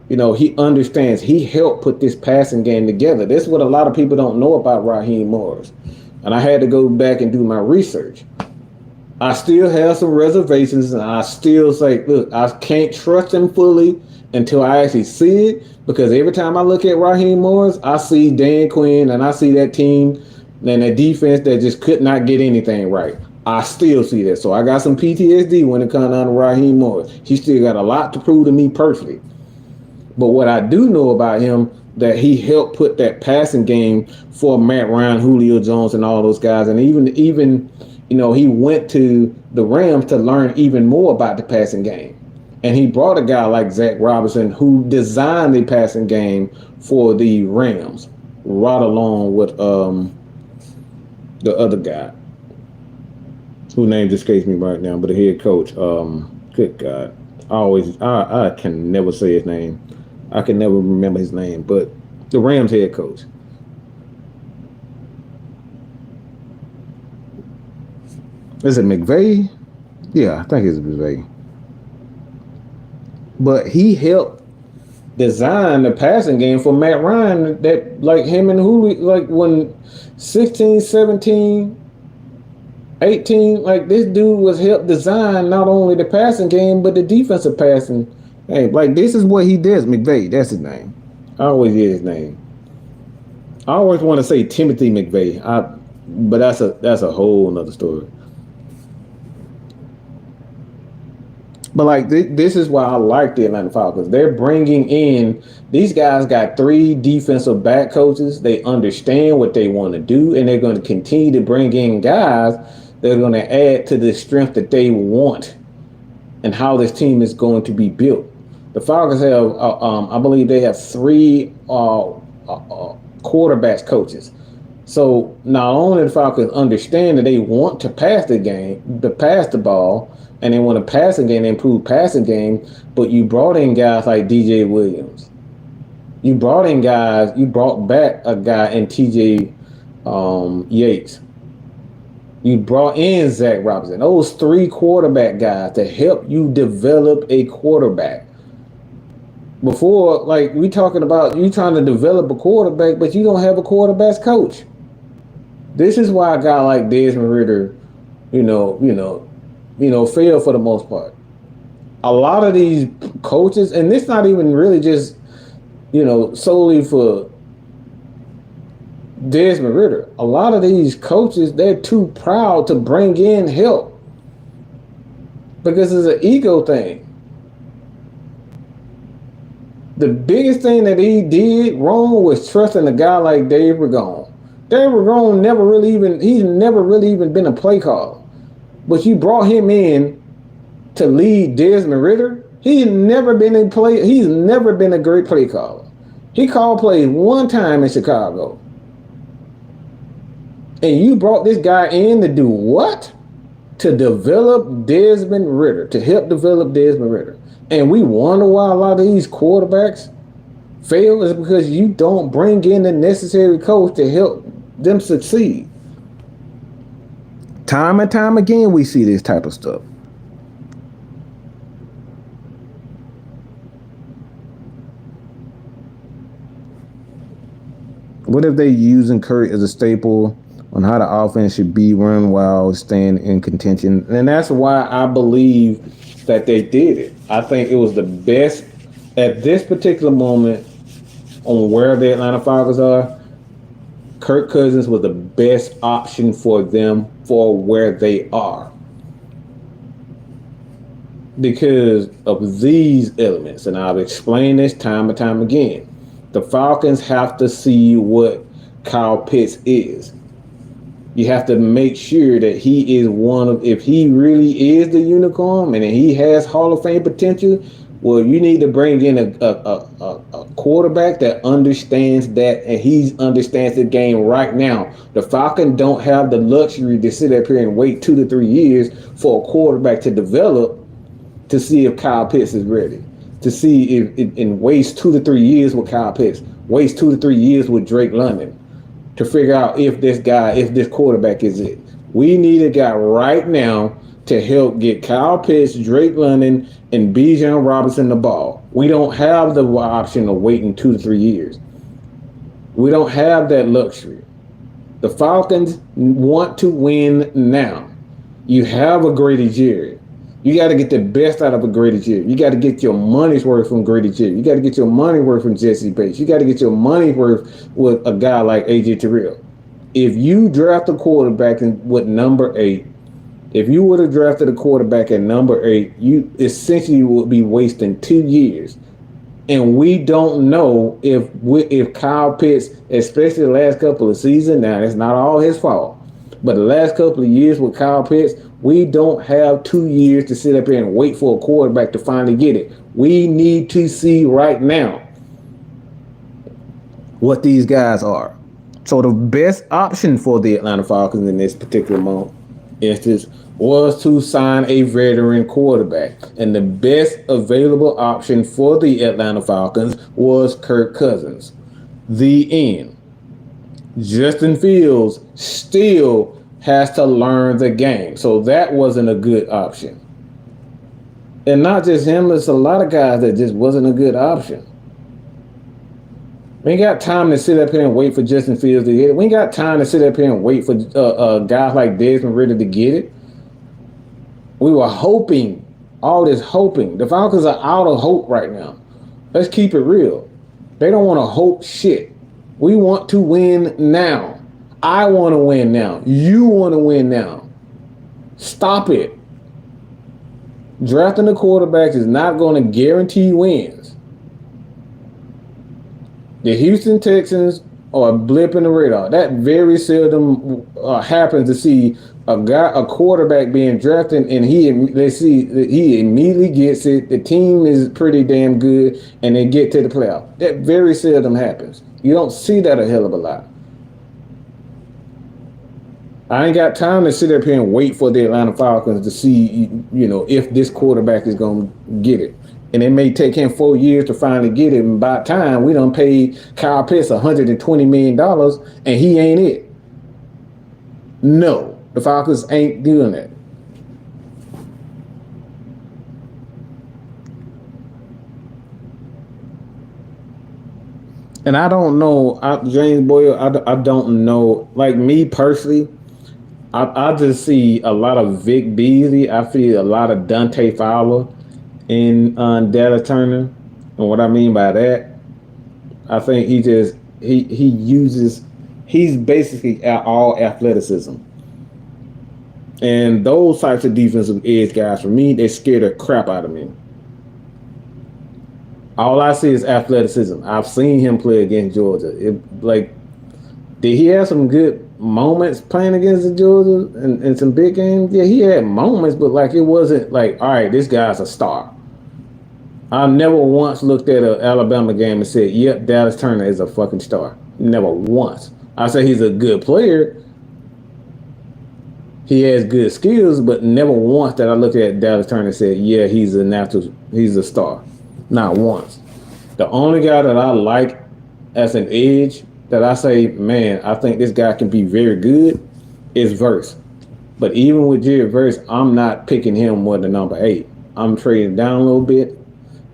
he understands. He helped put this passing game together. This is what a lot of people don't know about Raheem Morris. And I had to go back and do my research. I still have some reservations, and I still say, look, I can't trust him fully until I actually see it, because every time I look at Raheem Morris, I see Dan Quinn and I see that team and that defense that just could not get anything right. I still see that. So I got some PTSD when it comes down to Raheem Morris. He still got a lot to prove to me personally. But what I do know about him, that he helped put that passing game for Matt Ryan, Julio Jones, and all those guys. And even he went to the Rams to learn even more about the passing game. And he brought a guy like Zach Robinson, who designed the passing game for the Rams, right along with the other guy, whose name escapes me right now, but the head coach. Good God, I can never say his name. I can never remember his name, but the Rams head coach. Is it McVay? Yeah, I think it's McVay. But he helped design the passing game for Matt Ryan, that like him and Julio, like when 16, 17, 18, like this dude was helped design not only the passing game, but the defensive passing. Hey, like this is what he does. McVay, that's his name. I always hear his name. I always want to say Timothy McVay, but that's a whole nother story. But like this is why I like the Atlanta Falcons. They're bringing in these guys. Got 3 defensive back coaches. They understand what they want to do, and they're going to continue to bring in guys that are going to add to the strength that they want and how this team is going to be built. The Falcons have, I believe, they have 3 quarterbacks coaches. So not only the Falcons understand that they want to pass the ball, and they want to passing game, improve passing game, but you brought in guys like DJ Williams. You brought back a guy in TJ Yates. You brought in Zach Robinson. Those 3 quarterback guys to help you develop a quarterback. Before, like, we talking about you trying to develop a quarterback, but you don't have a quarterback's coach. This is why a guy like Desmond Ridder, fail for the most part. A lot of these coaches, and it's not even really just, solely for Desmond Ridder. A lot of these coaches, they're too proud to bring in help because it's an ego thing. The biggest thing that he did wrong was trusting a guy like Dave Ragone. Dave Ragone he's never really even been a play caller. But you brought him in to lead Desmond Ridder. He's never been a great play caller. He called plays one time in Chicago. And you brought this guy in to do what? To develop Desmond Ridder, to help develop Desmond Ridder. And we wonder why a lot of these quarterbacks fail is because you don't bring in the necessary coach to help them succeed. Time and time again, we see this type of stuff. What if they using Curry as a staple on how the offense should be run while staying in contention? And that's why I believe that they did it. I think it was the best at this particular moment on where the Atlanta Falcons are. Kirk Cousins was the best option for them for where they are because of these elements. And I've explained this time and time again. The Falcons have to see what Kyle Pitts is. You have to make sure that he is if he really is the unicorn and he has Hall of Fame potential, well, you need to bring in a quarterback that understands that, and he understands the game right now. The Falcons don't have the luxury to sit up here and wait 2 to 3 years for a quarterback to develop to see if Kyle Pitts is ready. To see if and waste 2 to 3 years with Kyle Pitts, waste 2 to 3 years with Drake London to figure out if this quarterback is it. We need a guy right now to help get Kyle Pitts, Drake London, and Bijan Robinson the ball. We don't have the option of waiting 2 to 3 years. We don't have that luxury. The Falcons want to win now. You have a Grady Jarrett. You got to get the best out of a Grady Jarrett. You got to get your money's worth from Grady Jarrett. You got to get your money worth from Jesse Bates. You got to get your money worth with a guy like AJ Terrell. If you draft a quarterback with number 8, if you would have drafted a quarterback at number 8, you essentially would be wasting 2 years. And we don't know if Kyle Pitts, especially the last couple of seasons, now it's not all his fault, but the last couple of years with Kyle Pitts, we don't have 2 years to sit up here and wait for a quarterback to finally get it. We need to see right now what these guys are. So the best option for the Atlanta Falcons in this particular instance was to sign a veteran quarterback. And the best available option for the Atlanta Falcons was Kirk Cousins. The end. Justin Fields still has to learn the game. So that wasn't a good option. And not just him, there's a lot of guys that just wasn't a good option. We ain't got time to sit up here and wait for Justin Fields to get it. We ain't got time to sit up here and wait for guys like Desmond Ridder to get it. We were hoping, all this hoping. The Falcons are out of hope right now. Let's keep it real. They don't want to hope shit. We want to win now. I want to win now. You want to win now. Stop it. Drafting a quarterback is not going to guarantee wins. The Houston Texans are a blip in the radar. That very seldom happens to see a quarterback being drafted, and they see that he immediately gets it. The team is pretty damn good, and they get to the playoff. That very seldom happens. You don't see that a hell of a lot. I ain't got time to sit up here and wait for the Atlanta Falcons to see, if this quarterback is going to get it. And it may take him 4 years to finally get it. And by the time we done paid Kyle Pitts $120 million and he ain't it. No, the Falcons ain't doing that. And I don't know, James Boyle, I don't know. Like me personally, I just see a lot of Vic Beasley. I feel a lot of Dante Fowler in Dallas Turner. And what I mean by that, I think he's basically all athleticism. And those types of defensive edge guys, for me, they scare the crap out of me. All I see is athleticism. I've seen him play against Georgia. Did he have some good moments playing against the Georgia and some big games? Yeah, he had moments, but it wasn't like, all right, this guy's a star. I never once looked at an Alabama game and said, yep, Dallas Turner is a fucking star. Never once. I say he's a good player. He has good skills, but never once that I looked at Dallas Turner and said, yeah, he's a star. Not once. The only guy that I like as an edge that I say, man, I think this guy can be very good is Verse. But even with Jeberaeel, I'm not picking him more than number 8. I'm trading down a little bit.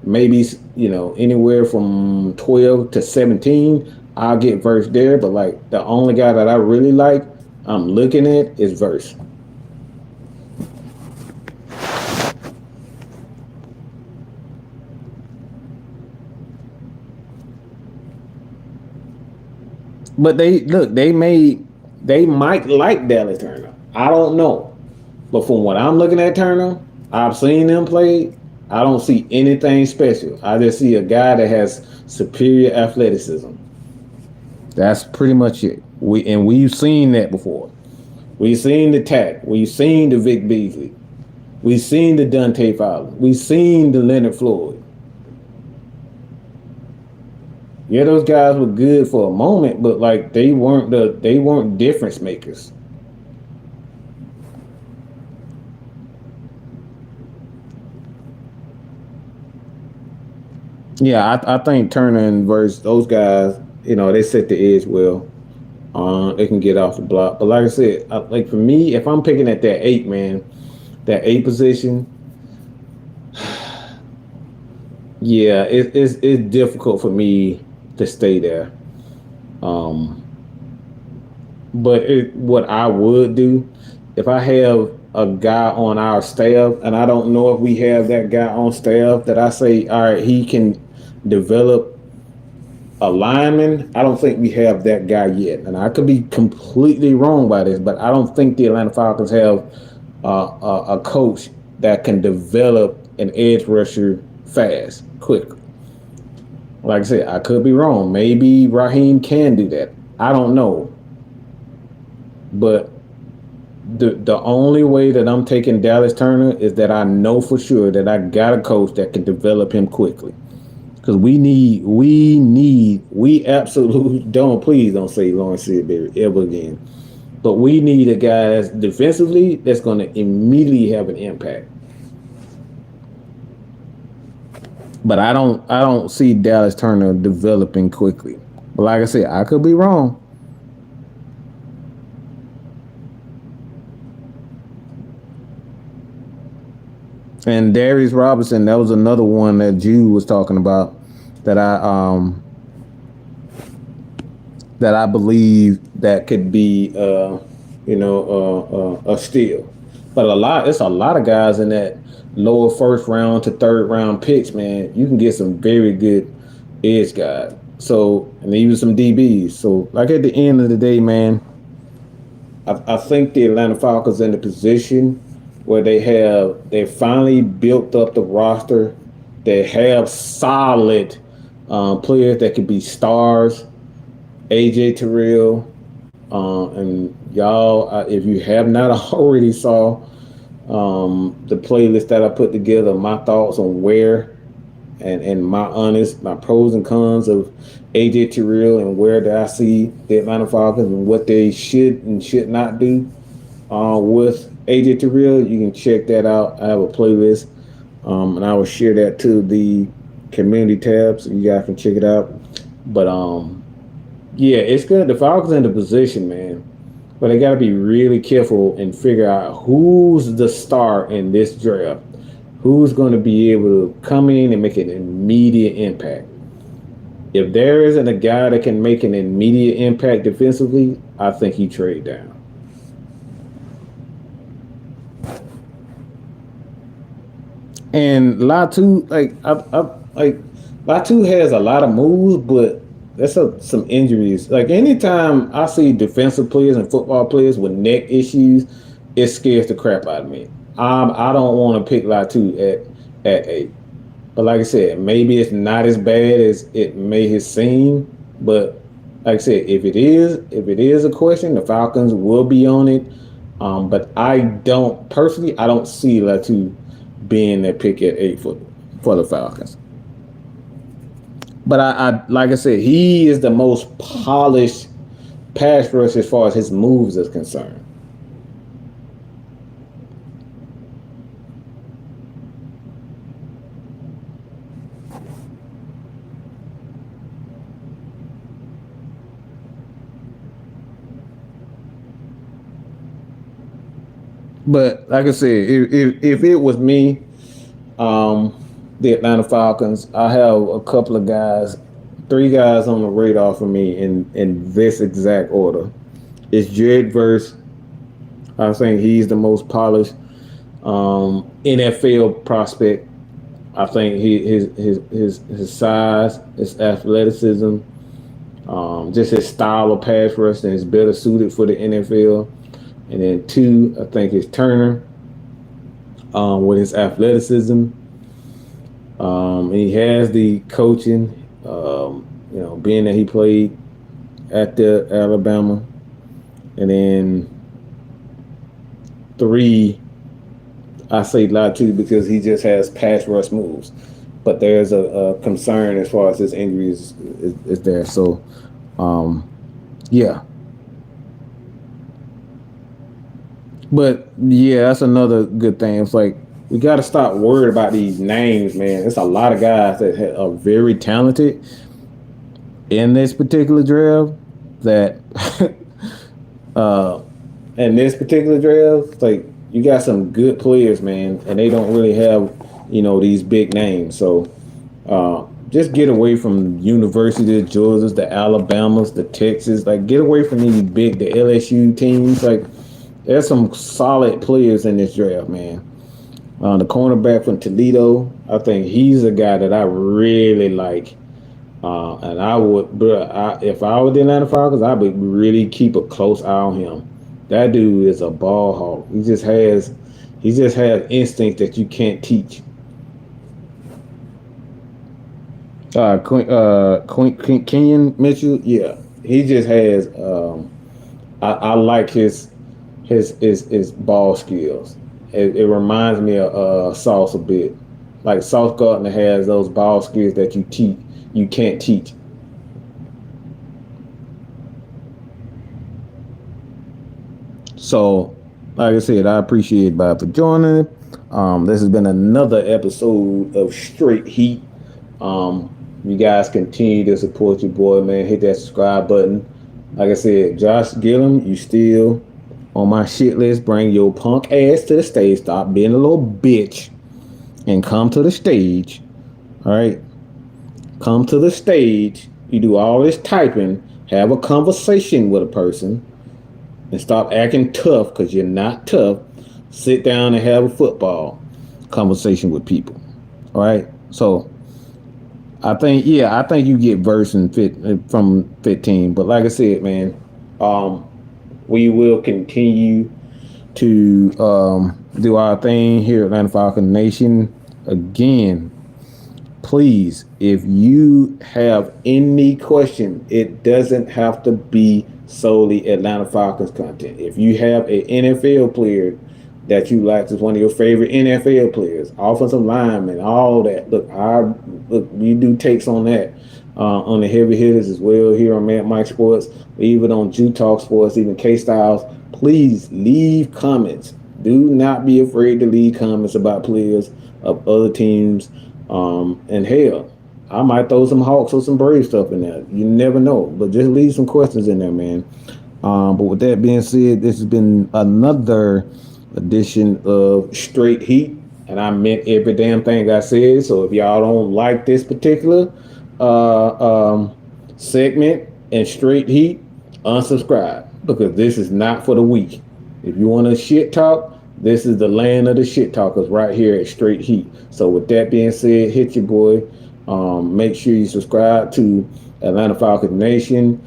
Maybe, anywhere from 12 to 17, I'll get Verse there. But the only guy that I really like, I'm looking at is Verse. But they might like Dallas Turner. I don't know. But from what I'm looking at Turner, I've seen him play. I don't see anything special. I just see a guy that has superior athleticism. That's pretty much it. We've seen that before. We've seen the Tack. We've seen the Vic Beasley. We've seen the Dante Fowler. We've seen the Leonard Floyd. Yeah, those guys were good for a moment, but they weren't difference makers. Yeah, I think Turner and Verse, those guys, they set the edge well. They can get off the block. But like I said, for me, if I'm picking at that 8, man, that 8 position, yeah, it's difficult for me to stay there. But what I would do, if I have a guy on our staff, and I don't know if we have that guy on staff that I say, all right, he can develop a lineman. I don't think we have that guy yet. And I could be completely wrong by this, but I don't think the Atlanta Falcons have a coach that can develop an edge rusher fast, quickly. Like I said, I could be wrong. Maybe Raheem can do that. I don't know. But the only way that I'm taking Dallas Turner is that I know for sure that I got a coach that can develop him quickly. Because we absolutely please don't say Lawrence Sidbury ever again. But we need a guy that's defensively that's going to immediately have an impact. But I don't see Dallas Turner developing quickly. But like I said, I could be wrong. And Darius Robinson, that was another one that Jude was talking about that I believe that could be a steal. But it's a lot of guys in that lower first round to third round picks, man. You can get some very good edge guys. So, and even some DBs. So, at the end of the day, man, I think the Atlanta Falcons in the position where they finally built up the roster. They have solid players that could be stars. AJ Terrell, and y'all, if you have not already saw the playlist that I put together, my thoughts on where and my pros and cons of AJ Terrell and where do I see the Atlanta Falcons and what they should and should not do with AJ Terrell. You can check that out. I have a playlist, and I will share that to the community tab so you guys can check it out. But yeah, it's good. The Falcons in the position, man. But they got to be really careful and figure out who's the star in this draft. Who's going to be able to come in and make an immediate impact? If there isn't a guy that can make an immediate impact defensively, I think you trade down. And Latu, like Latu has a lot of moves, but that's some injuries. Like anytime I see defensive players and football players with neck issues, it scares the crap out of me. I don't want to pick Latu at 8. But like I said, maybe it's not as bad as it may have seemed. But like I said, if it is a question, the Falcons will be on it. But I don't see Latu being that pick at 8 for the Falcons. But I like I said, he is the most polished pass rush as far as his moves is concerned. But like I said, if it was me, the Atlanta Falcons, I have a couple of guys, 3 guys on the radar for me in this exact order. It's Jared Verse. I think he's the most polished NFL prospect. I think his size, his athleticism, just his style of pass rush, and is better suited for the NFL. And then 2, I think is Turner, with his athleticism. And he has the coaching, being that he played at the Alabama. And then 3, I say Latu because he just has pass rush moves. But there's a concern as far as his injuries is there. So, yeah. But yeah, that's another good thing. It's like we got to stop worried about these names, man. There's a lot of guys that are very talented in this particular draft. That in this particular draft, like you got some good players, man, and they don't really have these big names. So just get away from University of Georgia's, the Alabamas, the Texas. Like get away from these the LSU teams. Like there's some solid players in this draft, man. The cornerback from Toledo, I think he's a guy that I really like. And I would, if I were the Atlanta Falcons, I would really keep a close eye on him. That dude is a ball hawk. He just has instinct that you can't teach. Kenyon Mitchell, yeah, he just has. I like his ball skills. It reminds me of Sauce a bit. Like Sauce Gardner has those ball skills that you can't teach. So, like I said, I appreciate Bob for joining. This has been another episode of Straight Heat. You guys continue to support your boy, man. Hit that subscribe button. Like I said, Josh Gillum, you still on my shit list. Bring your punk ass to the stage. Stop being a little bitch and come to the stage. All right? Come to the stage. You do all this typing. Have a conversation with a person. And stop acting tough because you're not tough. Sit down and have a football conversation with people. All right? So, I think you get verse and fit from 15. But like I said, man, we will continue to do our thing here at Atlanta Falcon Nation. Again, please, if you have any question, it doesn't have to be solely Atlanta Falcons content. If you have an NFL player that you like, is one of your favorite NFL players, offensive lineman, all that. Look, we do takes on that. On the heavy hitters as well here on Mad Mike Sports, even on Jew Talk Sports, even K Styles. Please leave comments. Do not be afraid to leave comments about players of other teams. And hell, I might throw some Hawks or some Brave stuff in there. You never know. But just leave some questions in there, man. But with that being said, this has been another edition of Straight Heat. And I meant every damn thing I said. So if y'all don't like this particular segment and Straight Heat, unsubscribe. Because this is not for the weak. If you want to shit talk, this is the land of the shit talkers right here at Straight Heat. So with that being said, hit your boy. Make sure you subscribe to Atlanta Falcons Nation.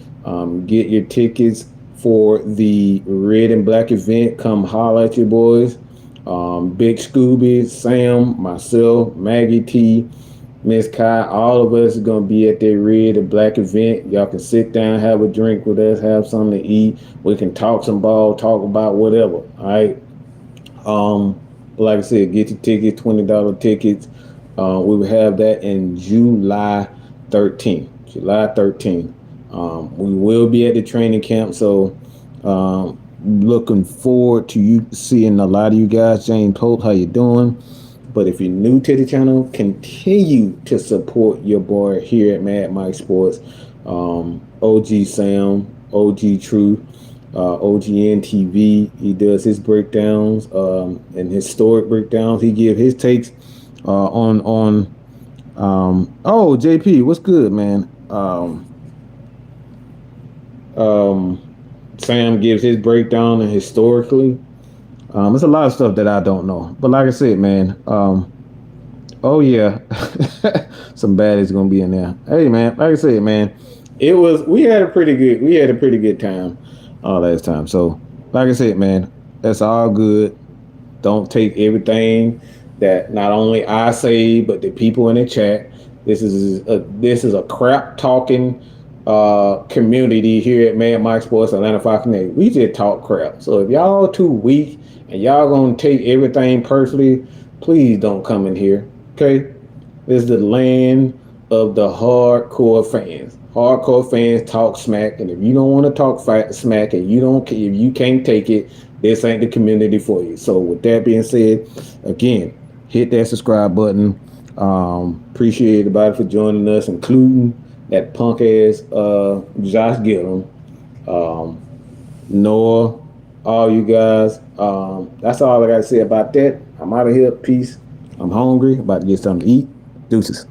Get your tickets for the red and black event. Come holler at your boys. Big Scooby, Sam, myself, Maggie T, Miss Kai, all of us are going to be at that red and black event. Y'all can sit down, have a drink with us, have something to eat. We can talk some ball, talk about whatever. All right. Like I said, get your tickets, $20 tickets. We will have that in July 13th. July 13th. We will be at the training camp, so looking forward to you seeing a lot of you guys. James Holt, how you doing? But if you're new to the channel, continue to support your boy here at Mad Mike Sports. OG Sam, OG Truth, OGN TV. He does his breakdowns and historic breakdowns. He give his takes on oh, JP, what's good, man? Sam gives his breakdown and historically. There's a lot of stuff that I don't know, but like I said, man. Oh yeah, some baddies gonna be in there. Hey, man, like I said, man, we had a pretty good time last time. So, like I said, man, that's all good. Don't take everything that not only I say, but the people in the chat. This is a crap talking community here at Mad Mike Sports Atlanta Falcons. We just talk crap. So if y'all too weak and y'all gonna take everything personally, please don't come in here. Okay? This is the land of the hardcore fans. Hardcore fans talk smack, and if you don't want to talk smack and if you can't take it, this ain't the community for you. So with that being said, again, hit that subscribe button. Appreciate everybody for joining us, including that punk ass Josh Gillum, Noah, all you guys. That's all I gotta say about that. I'm out of here. Peace. I'm hungry. About to get something to eat. Deuces.